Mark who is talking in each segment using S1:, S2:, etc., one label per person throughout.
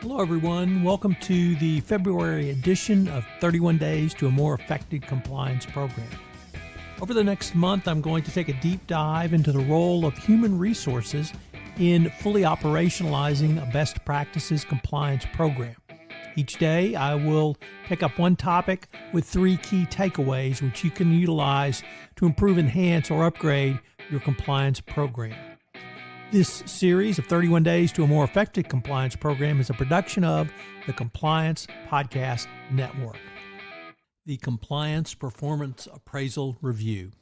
S1: Hello, everyone. Welcome to the February edition of 31 Days to a More Effective Compliance Program. Over the next month, I'm going to take a deep dive into the role of human resources in fully operationalizing a best practices compliance program. Each day, I will pick up one topic with three key takeaways which you can utilize to improve, enhance, or upgrade your compliance program. This series of 31 Days to a More Effective Compliance Program is a production of the Compliance Podcast Network. The Compliance Performance Appraisal Review.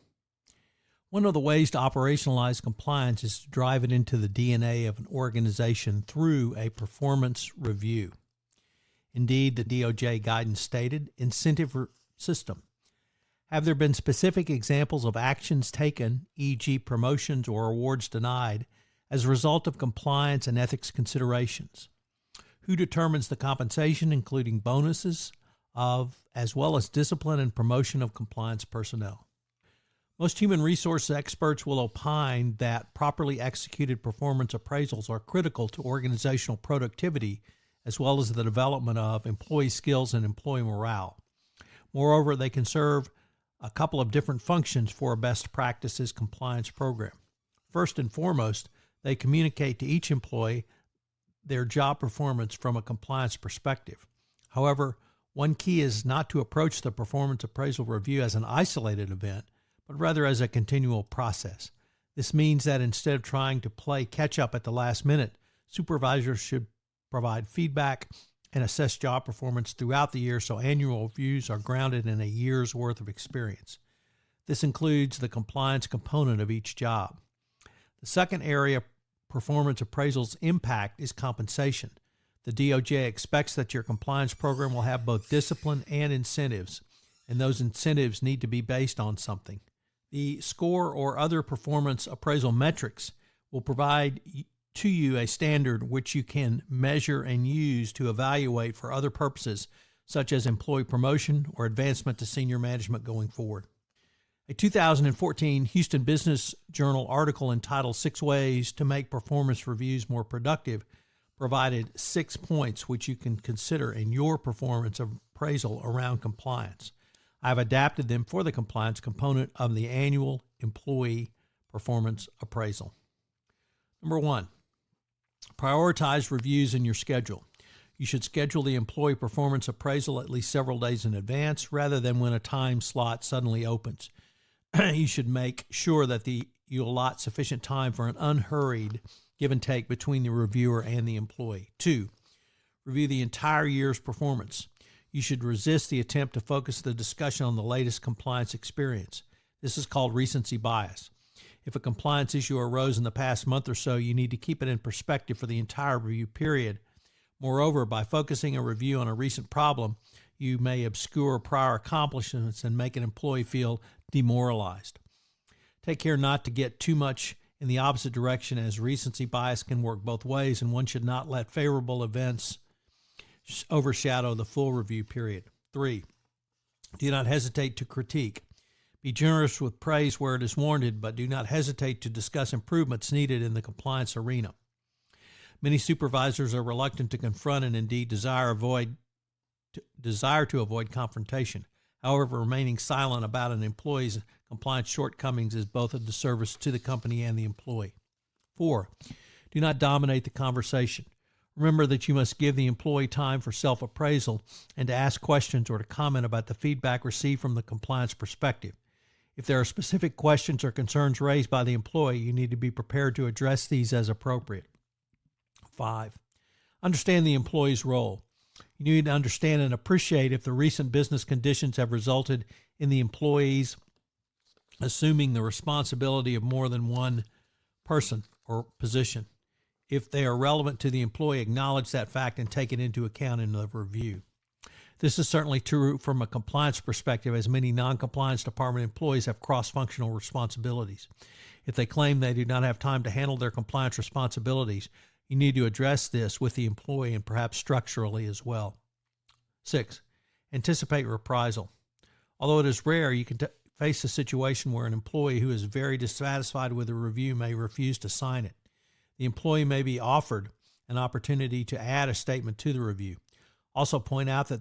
S1: One of the ways to operationalize compliance is to drive it into the DNA of an organization through a performance review. Indeed, the DOJ guidance stated, incentive system. Have there been specific examples of actions taken, e.g. promotions or awards denied, as a result of compliance and ethics considerations? Who determines the compensation, including bonuses, as well as discipline and promotion of compliance personnel? Most human resource experts will opine that properly executed performance appraisals are critical to organizational productivity, as well as the development of employee skills and employee morale. Moreover, they can serve a couple of different functions for a best practices compliance program. First and foremost, they communicate to each employee their job performance from a compliance perspective. However, one key is not to approach the performance appraisal review as an isolated event, but rather as a continual process. This means that instead of trying to play catch-up at the last minute, supervisors should provide feedback and assess job performance throughout the year so annual reviews are grounded in a year's worth of experience. This includes the compliance component of each job. The second area performance appraisals impact is compensation. The DOJ expects that your compliance program will have both discipline and incentives, and those incentives need to be based on something. The score or other performance appraisal metrics will provide to you a standard which you can measure and use to evaluate for other purposes, such as employee promotion or advancement to senior management going forward. A 2014 Houston Business Journal article entitled 6 Ways to Make Performance Reviews More Productive provided 6 points which you can consider in your performance appraisal around compliance. I've adapted them for the compliance component of the annual employee performance appraisal. Number 1, prioritize reviews in your schedule. You should schedule the employee performance appraisal at least several days in advance rather than when a time slot suddenly opens. You should make sure that you allot sufficient time for an unhurried give and take between the reviewer and the employee. 2, review the entire year's performance. You should resist the attempt to focus the discussion on the latest compliance experience. This is called recency bias. If a compliance issue arose in the past month or so, you need to keep it in perspective for the entire review period. Moreover, by focusing a review on a recent problem, you may obscure prior accomplishments and make an employee feel demoralized. Take care not to get too much in the opposite direction, as recency bias can work both ways, and one should not let favorable events overshadow the full review period. 3, do not hesitate to critique. Be generous with praise where it is warranted, but do not hesitate to discuss improvements needed in the compliance arena. Many supervisors are reluctant to confront and indeed desire to avoid confrontation. However, remaining silent about an employee's compliance shortcomings is both a disservice to the company and the employee. 4, do not dominate the conversation. Remember that you must give the employee time for self-appraisal and to ask questions or to comment about the feedback received from the compliance perspective. If there are specific questions or concerns raised by the employee, you need to be prepared to address these as appropriate. 5, understand the employee's role. You need to understand and appreciate if the recent business conditions have resulted in the employees assuming the responsibility of more than one person or position. If they are relevant to the employee, acknowledge that fact and take it into account in the review. This is certainly true from a compliance perspective, as many non-compliance department employees have cross-functional responsibilities. If they claim they do not have time to handle their compliance responsibilities, you need to address this with the employee and perhaps structurally as well. 6, anticipate reprisal. Although it is rare, you can face a situation where an employee who is very dissatisfied with a review may refuse to sign it. The employee may be offered an opportunity to add a statement to the review. Also point out that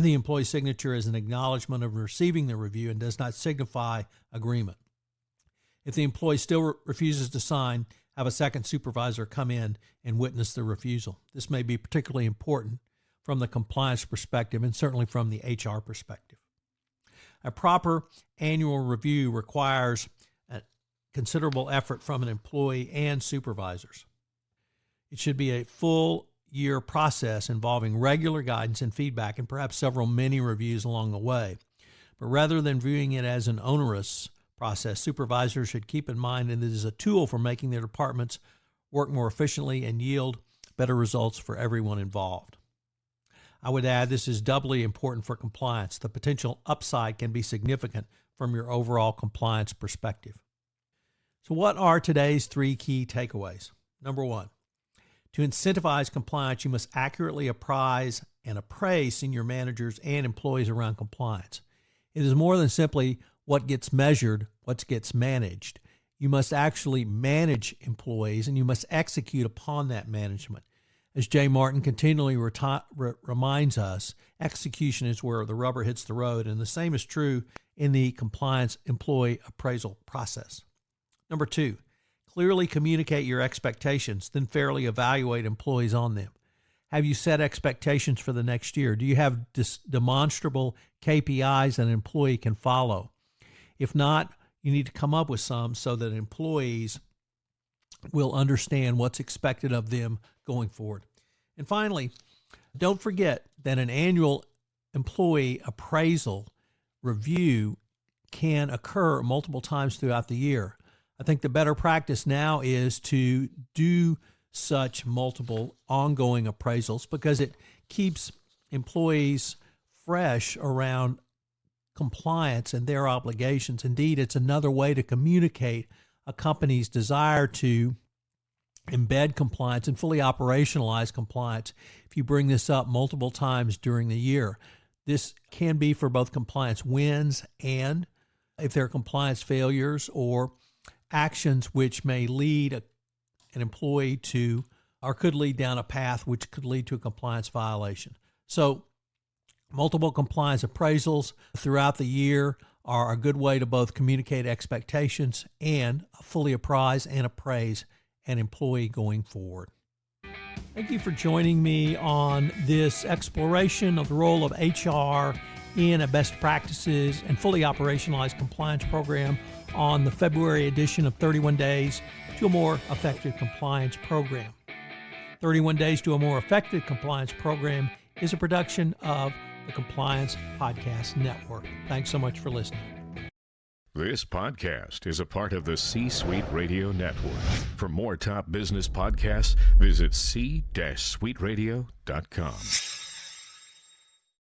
S1: the employee signature is an acknowledgement of receiving the review and does not signify agreement. If the employee still refuses to sign, have a second supervisor come in and witness the refusal. This may be particularly important from the compliance perspective and certainly from the HR perspective. A proper annual review requires a considerable effort from an employee and supervisors. It should be a full year process involving regular guidance and feedback and perhaps several mini reviews along the way. But rather than viewing it as an onerous process, supervisors should keep in mind that it is a tool for making their departments work more efficiently and yield better results for everyone involved. I would add this is doubly important for compliance. The potential upside can be significant from your overall compliance perspective. So what are today's 3 key takeaways? Number 1, to incentivize compliance, you must accurately apprise and appraise senior managers and employees around compliance. It is more than simply what gets measured, what gets managed. You must actually manage employees and you must execute upon that management. As Jay Martin continually reminds us, execution is where the rubber hits the road, and the same is true in the compliance employee appraisal process. Number 2, clearly communicate your expectations, then fairly evaluate employees on them. Have you set expectations for the next year? Do you have demonstrable KPIs that an employee can follow? If not, you need to come up with some so that employees will understand what's expected of them going forward. And finally, don't forget that an annual employee appraisal review can occur multiple times throughout the year. I think the better practice now is to do such multiple ongoing appraisals because it keeps employees fresh around compliance and their obligations. Indeed, it's another way to communicate a company's desire to embed compliance and fully operationalize compliance if you bring this up multiple times during the year. This can be for both compliance wins and if there are compliance failures or actions which may lead an employee to or could lead down a path which could lead to a compliance violation. So multiple compliance appraisals throughout the year are a good way to both communicate expectations and fully apprise and appraise an employee going forward. Thank you for joining me on this exploration of the role of HR in a best practices and fully operationalized compliance program on the February edition of 31 Days to a More Effective Compliance Program. 31 Days to a More Effective Compliance Program is a production of the Compliance Podcast Network. Thanks so much for listening.
S2: This podcast is a part of the C-Suite Radio Network. For more top business podcasts, visit c-suiteradio.com.